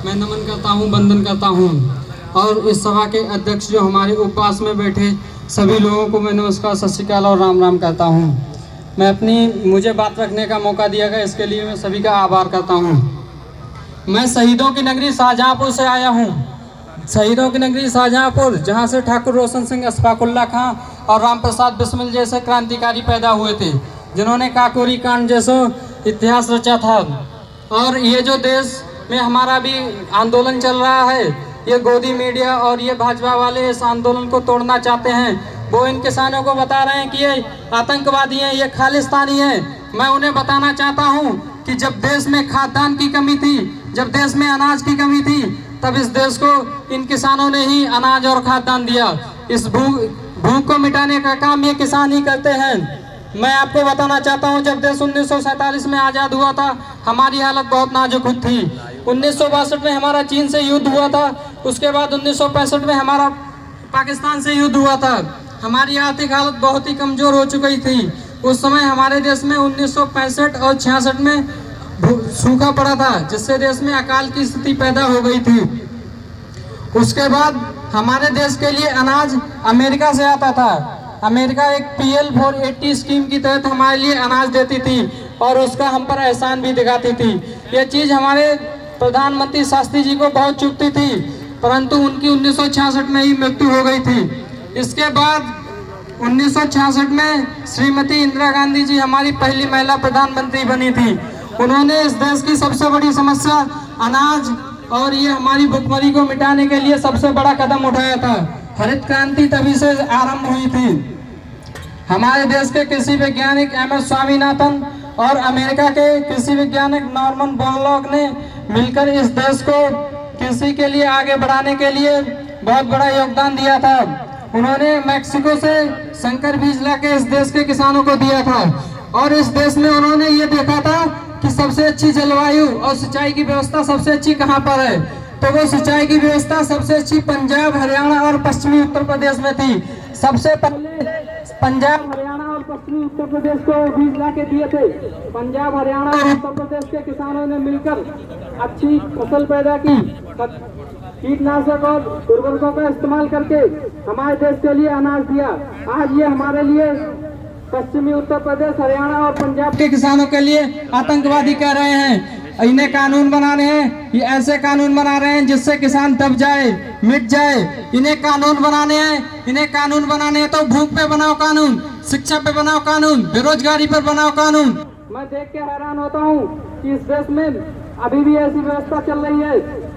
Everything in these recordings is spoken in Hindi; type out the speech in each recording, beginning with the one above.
मैं नमन करता हूँ, वंदन करता हूँ। और इस सभा के अध्यक्ष जो हमारे उपवास में बैठे सभी लोगों को मैं नमस्कार, सत श्री अकाल और राम राम करता हूँ। मुझे बात रखने का मौका दिया गया, इसके लिए मैं सभी का आभार करता हूँ। मैं शहीदों की नगरी शाहजहाँपुर से आया हूँ। शहीदों की नगरी शाहजहाँपुर, जहाँ से ठाकुर रोशन सिंह, अशफाकुल्ला खां और राम प्रसाद बिस्मिल जैसे क्रांतिकारी पैदा हुए थे, जिन्होंने काकोरी कांड जैसा इतिहास रचा था। और ये जो देश में हमारा भी आंदोलन चल रहा है, ये गोदी मीडिया और ये भाजपा वाले इस आंदोलन को तोड़ना चाहते हैं। वो इन किसानों को बता रहे हैं कि ये आतंकवादी हैं, ये खालिस्तानी हैं। मैं उन्हें बताना चाहता हूँ कि जब देश में खाद्यान्न की कमी थी, जब देश में अनाज की कमी थी, तब इस देश को इन किसानों ने ही अनाज और खाद्यान्न दिया। इस भूख को मिटाने का काम ये किसान ही करते हैं। मैं आपको बताना चाहता हूं, जब देश 1947 में आज़ाद हुआ था, हमारी हालत बहुत नाजुक थी। 1962 में हमारा चीन से युद्ध हुआ था, उसके बाद 1965 में हमारा पाकिस्तान से युद्ध हुआ था। हमारी आर्थिक हालत बहुत ही कमज़ोर हो चुकी थी। उस समय हमारे देश में 1965 और 66 में सूखा पड़ा था, जिससे देश में अकाल की स्थिति पैदा हो गई थी। उसके बाद हमारे देश के लिए अनाज अमेरिका से आता था। अमेरिका एक PL 480 स्कीम की तहत हमारे लिए अनाज देती थी और उसका हम पर एहसान भी दिखाती थी। यह चीज़ हमारे प्रधानमंत्री शास्त्री जी को बहुत चुभती थी, परंतु उनकी 1966 में ही मृत्यु हो गई थी। इसके बाद 1966 में श्रीमती इंदिरा गांधी जी हमारी पहली महिला प्रधानमंत्री बनी थी। उन्होंने इस देश की सबसे बड़ी समस्या अनाज और ये हमारी भुखमरी को मिटाने के लिए सबसे बड़ा कदम उठाया था। हरित क्रांति तभी से आरंभ हुई थी। हमारे देश के कृषि वैज्ञानिक MS स्वामीनाथन और अमेरिका के कृषि वैज्ञानिक नॉर्मन बोरलॉग ने मिलकर इस देश को कृषि के लिए आगे बढ़ाने के लिए बहुत बड़ा योगदान दिया था। उन्होंने मैक्सिको से संकर बीज लाके इस देश के किसानों को दिया था और इस देश में उन्होंने ये देखा था कि सबसे अच्छी जलवायु और सिंचाई की व्यवस्था सबसे अच्छी कहाँ पर है, तो वो सिंचाई की व्यवस्था सबसे अच्छी पंजाब, हरियाणा और पश्चिमी उत्तर प्रदेश में थी। सबसे पहले पंजाब, हरियाणा और पश्चिमी उत्तर प्रदेश को बीज ला के दिए थे। पंजाब, हरियाणा और उत्तर प्रदेश के किसानों ने मिलकर अच्छी फसल पैदा की, कीटनाशक और उर्वरकों का इस्तेमाल करके हमारे देश के लिए अनाज दिया। आज ये हमारे लिए पश्चिमी उत्तर प्रदेश, हरियाणा और पंजाब के किसानों के लिए आतंकवादी कह रहे हैं। इन्हें कानून बनाने हैं, ये ऐसे कानून बना रहे हैं जिससे किसान दब जाए, मिट जाए। इन्हें कानून बनाने हैं तो भूख पे बनाओ कानून, शिक्षा पे बनाओ कानून, बेरोजगारी पर बनाओ कानून। मैं देख के हैरान होता हूँ कि इस देश में अभी भी ऐसी व्यवस्था चल रही है।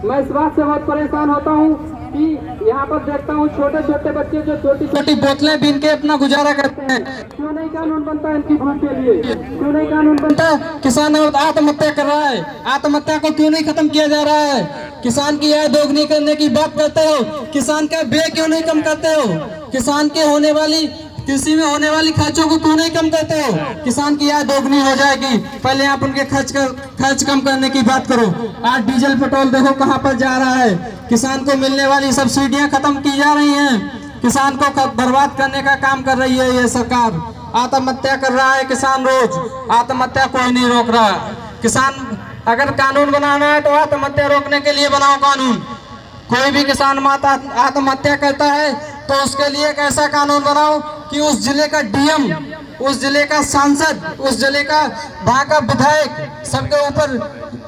मैं इस बात से बहुत परेशान होता हूँ कि यहाँ पर देखता हूँ छोटे छोटे बच्चे जो छोटी छोटी बोतलें बीन के अपना गुजारा करते हैं। क्यों नहीं कानून बनता इनकी भूख के लिए? क्यों नहीं कानून बनता? किसान आत्महत्या कर रहा है, आत्महत्या को क्यों नहीं खत्म किया जा रहा है? किसान की आय दोगुनी करने की बात करते हो, किसान का व्यय क्यों नहीं कम करते हो? किसान के होने वाली कृषि में होने वाली खर्चों को क्यों नहीं कम करते हो? किसान की आय दोगुनी हो जाएगी, पहले आप उनके खर्च कम करने की बात करो। आज डीजल पेट्रोल देखो कहां पर जा रहा है। किसान को मिलने वाली सब्सिडियां खत्म की जा रही हैं, किसान को बर्बाद करने का काम कर रही है ये सरकार। आत्महत्या कर रहा है किसान रोज, आत्महत्या कोई नहीं रोक रहा। किसान अगर कानून बनाना है तो आत्महत्या रोकने के लिए बनाओ कानून। कोई भी किसान माता आत्महत्या करता है तो उसके लिए एक ऐसा कानून बनाओ कि उस जिले का DM, उस जिले का सांसद, उस जिले का वहाँ का विधायक, सबके ऊपर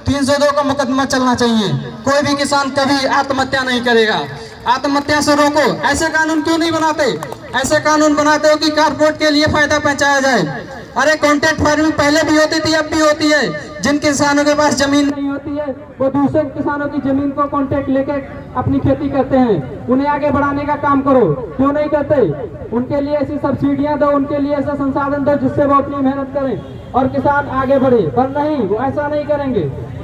302 का मुकदमा चलना चाहिए। कोई भी किसान कभी आत्महत्या नहीं करेगा। आत्महत्या से रोको। ऐसे कानून क्यों नहीं बनाते? ऐसे कानून बनाते हो कि कारपोरेट के लिए फायदा पहुंचाया जाए। अरे कॉन्ट्रैक्ट फार्मिंग पहले भी होती थी, अब भी होती है। जिन किसानों के पास जमीन नहीं होती है वो दूसरे किसानों की जमीन को कॉन्ट्रैक्ट लेकर अपनी खेती करते हैं। उन्हें आगे बढ़ाने का काम करो, क्यों नहीं करते? उनके लिए ऐसी सब्सिडियां दो, उनके लिए ऐसा संसाधन दो जिससे वो अपनी मेहनत करें और किसान आगे बढ़े। पर नहीं, वो ऐसा नहीं करेंगे।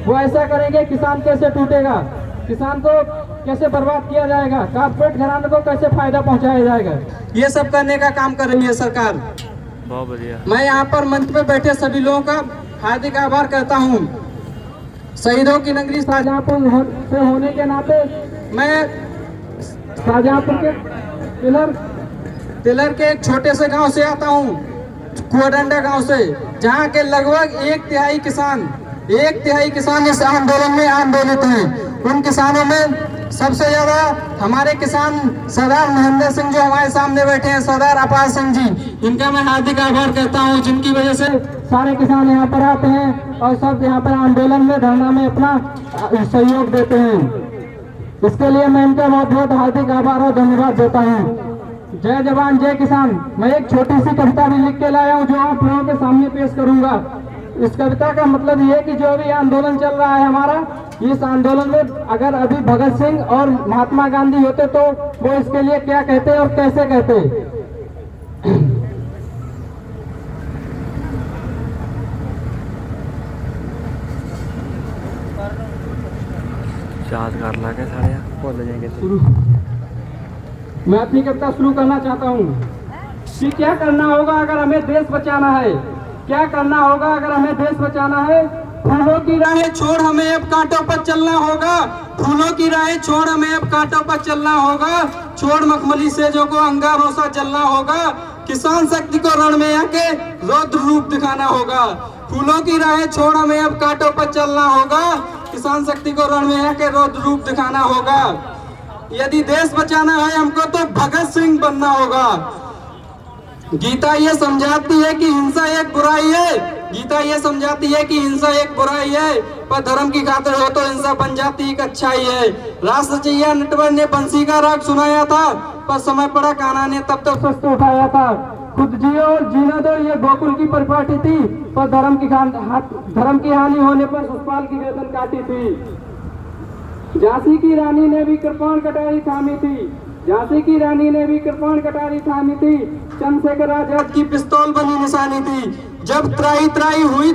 वो ऐसा करेंगे, किसान कैसे टूटेगा, किसान को कैसे बर्बाद किया जाएगा, कारपोरेट घराने को कैसे फायदा पहुंचाया जाएगा, ये सब करने का काम कर रही है सरकार। बहुत बढ़िया। मैं यहाँ पर मंच पे बैठे सभी लोगों का हार्दिक आभार करता हूँ। शहीदों की नगरी शाहजहाँपुर से होने के नाते मैं शाहजहाँपुर के तिलर के एक छोटे से गांव से आता हूँ, कुआडंडा गांव से, जहाँ के लगभग 1/3 किसान 1/3 किसान इस आंदोलन में आंदोलित हैं। उन किसानों में सबसे ज्यादा हमारे किसान सरदार महेंद्र सिंह जो हमारे सामने बैठे हैं, सरदार अपार सिंह जी, इनका मैं हार्दिक आभार करता हूं, जिनकी वजह से सारे किसान यहाँ पर आते हैं और सब यहाँ पर आंदोलन में धरना में अपना सहयोग देते हैं। इसके लिए मैं इनका बहुत बहुत हार्दिक आभार और धन्यवाद देता हूँ। जय जवान जय किसान। मैं एक छोटी सी कविता भी लिख के लाया हूँ जो आप लोगों के सामने पेश करूंगा। इस कविता का मतलब ये कि जो भी आंदोलन चल रहा है हमारा, इस आंदोलन में अगर अभी भगत सिंह और महात्मा गांधी होते तो वो इसके लिए क्या कहते और कैसे कहते। याद कर ला के सारे बोल जाएंगे। मैं अपनी कविता शुरू करना चाहता हूँ कि क्या करना होगा अगर हमें देश बचाना है, क्या करना होगा अगर हमें देश बचाना है। फूलों की राहें छोड़ हमें अब कांटों पर चलना होगा, फूलों की राहें छोड़ हमें अब कांटों पर चलना होगा, छोड़ मखमली सेजों को अंगारों सा जलना होगा, किसान शक्ति को रण में आके रौद्र रूप दिखाना होगा। फूलों की राहें छोड़ हमें अब कांटों पर चलना होगा, किसान शक्ति को रण में आके रौद्र रूप दिखाना होगा। यदि देश बचाना है हमको तो भगत सिंह बनना होगा। गीता ये समझाती है कि हिंसा एक बुराई है, गीता ये समझाती है कि हिंसा एक बुराई है, पर धर्म की खातिर हो तो हिंसा बन जाती एक अच्छाई है। राष्ट्रचैया नटवर ने बंसी का राग सुनाया था, पर समय पड़ा कान्हा ने तब तक शस्त्र उठाया था। खुद जियो और जीना दो ये गोकुल की परिपाटी थी, पर धर्म की हानि होने पर ससुराल की गर्दन काटी थी। झांसी की रानी ने भी कृपाण कटारी थामी थी, झांसी की रानी ने भी कृपाण कटारी थामी थी, चंद्रशेखर आजाद की पिस्तौल बनी निशानी थी। जब त्राही त्राही हुई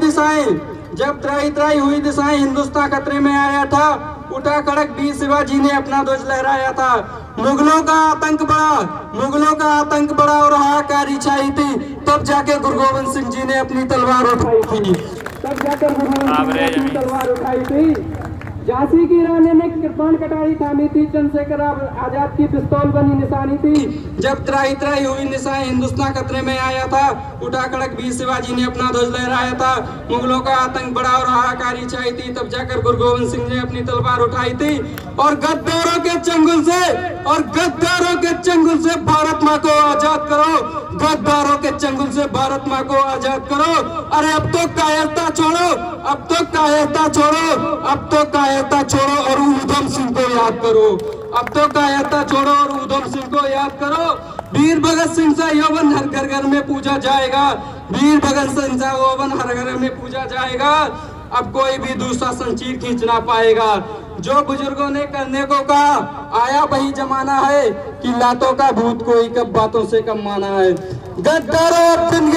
दिशाएं हिंदुस्तान खतरे में आया था, उठा कड़क वीर शिवाजी ने अपना ध्वज लहराया था। मुगलों का आतंक बड़ा और हाहाकारी छाई थी, तब जाके गुरु गोविंद सिंह जी ने अपनी तलवार उठाई थी। झांसी की रानी ने कृपाण कटारी थामी थी, चंद्रशेखर आजाद की पिस्तौल बनी निशानी थी। जब त्राही त्राही हुई निशाएं हिंदुस्तान खतरे में आया था, उठा कड़क वीर शिवाजी ने अपना ध्वज लहराया था। मुगलों का आतंक बड़ा और हाहाकारी छाई थी, तब जाकर गुरु गोविंद सिंह ने अपनी तलवार उठाई थी। और गद्दारों के चंगुल से भारत माँ को आजाद करो, गद्दारों के चंगुल से भारत माँ को आजाद करो। अरे अब तो कायरता छोड़ो और ऊधम सिंह को याद करो, अब तो कायरता छोड़ो और ऊधम सिंह को याद करो। वीर भगत सिंह सा यौवन हर घर घर में पूजा जाएगा, वीर भगत सिंह सा यौवन हर घर में पूजा जाएगा। अब कोई भी दूसरा संचीर खींच ना पाएगा। जो बुजुर्गों ने करने को कहा, आया वही जमाना है कि लातों का भूत कोई कब बातों से कम माना है। गद्दारों अब दिन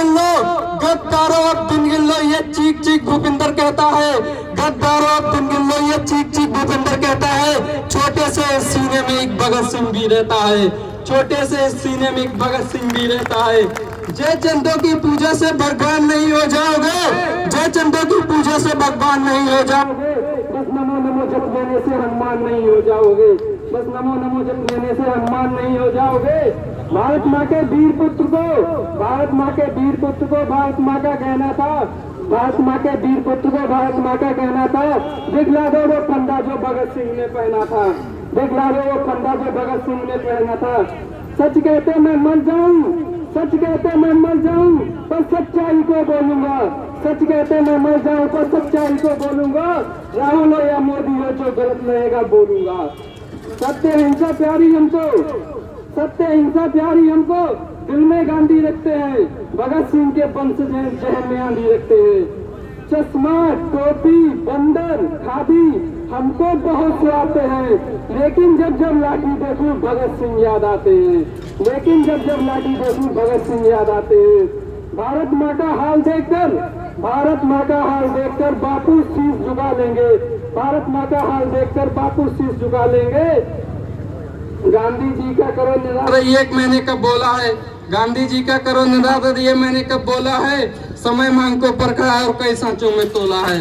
गिन लो ये चीख चीख भूपिंदर कहता है, गद्दारों अब दिन गिन लो ये चीख चीख भूपिंदर कहता है। छोटे से सीने में एक भगत सिंह भी रहता है, छोटे से सीने में एक भगत सिंह भी रहता है। जय चंदों की पूजा से भगवान नहीं हो जाओगे, जय चंदों की पूजा से भगवान नहीं हो जाओगे, बस नमो नमो जप लेने से हनुमान नहीं हो जाओगे, बस नमो नमो जप लेने से हनुमान नहीं हो जाओगे। भारत माँ के वीर पुत्र को भारत माँ का कहना था, भारत माँ के वीर पुत्र को भारत माँ का कहना था, दिखला दो वो फंदा जो भगत सिंह ने पहना था, दिखला दो वो फंदा जो भगत सिंह ने पहना था। सच कहते मैं मर जाऊं पर सच्चाई को बोलूंगा, सच कहते मैं मर जाऊं पर सच्चाई को बोलूंगा। राहुल हो या मोदी हो जो गलत रहेगा बोलूंगा। सत्य हिंसा प्यारी हमको दिल में गांधी रखते हैं, भगत सिंह के वंश जहन में आंधी रखते हैं। चश्मा टोपी बंदर खादी हमको बहुत से आते हैं, लेकिन जब जब लाठी देखूं भगत सिंह याद आते हैं, लेकिन जब जब लाठी देखूं भगत सिंह याद आते हैं। भारत माँ का हाल देखकर बापू शीश झुका लेंगे, भारत माँ का हाल देखकर बापू शीश झुका लेंगे। गांधी जी का करो निरादर ये मैंने कब बोला है, गांधी जी का करो निरादर ये मैंने कब बोला है, समय मांग को परखा है और कई सांचों में तोला है।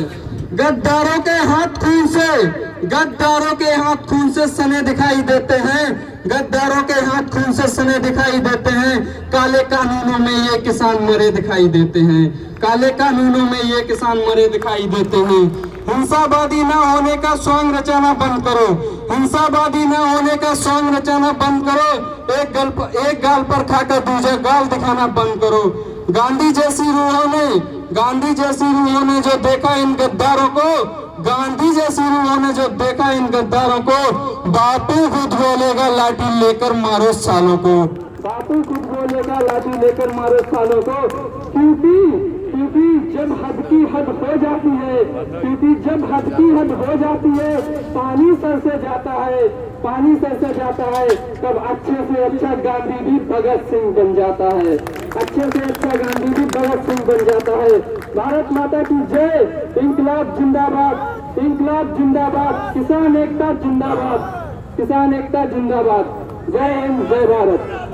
गद्दारों के हाथ खून से गद्दारों के हाथ खून से सने दिखाई देते हैं, गद्दारों के हाथ खून से सने दिखाई देते हैं। काले कानूनों में ये किसान मरे दिखाई देते हैं, काले कानूनों में ये किसान मरे दिखाई देते हैं। हिंसावादी ना होने का सॉन्ग रचाना बंद करो, हिंसावादी ना होने का सॉन्ग रचाना बंद करो। एक गाल पर खाकर दूसरा गाल दिखाना बंद करो। गांधी जैसी रूहों ने जो देखा इन गद्दारों को, गांधी जैसी रूहों ने जो देखा इन गद्दारों को, बापू खुद बोलेगा लाठी लेकर मारो सालों को, बापू खुद बोलेगा लाठी लेकर मारो सालों को। क्योंकि जब हद की हद हो जाती है, क्योंकि जब हद की हद हो जाती है, पानी सर से जाता है, पानी सर से जाता है, तब अच्छे से अच्छा गांधी भी भगत सिंह बन जाता है, अच्छे से अच्छा गांधी भी भगत सिंह बन जाता है। भारत माता की जय, इंकलाब जिंदाबाद, इंकलाब जिंदाबाद, किसान एकता जिंदाबाद, किसान एकता जिंदाबाद। जय हिंद, जय भारत।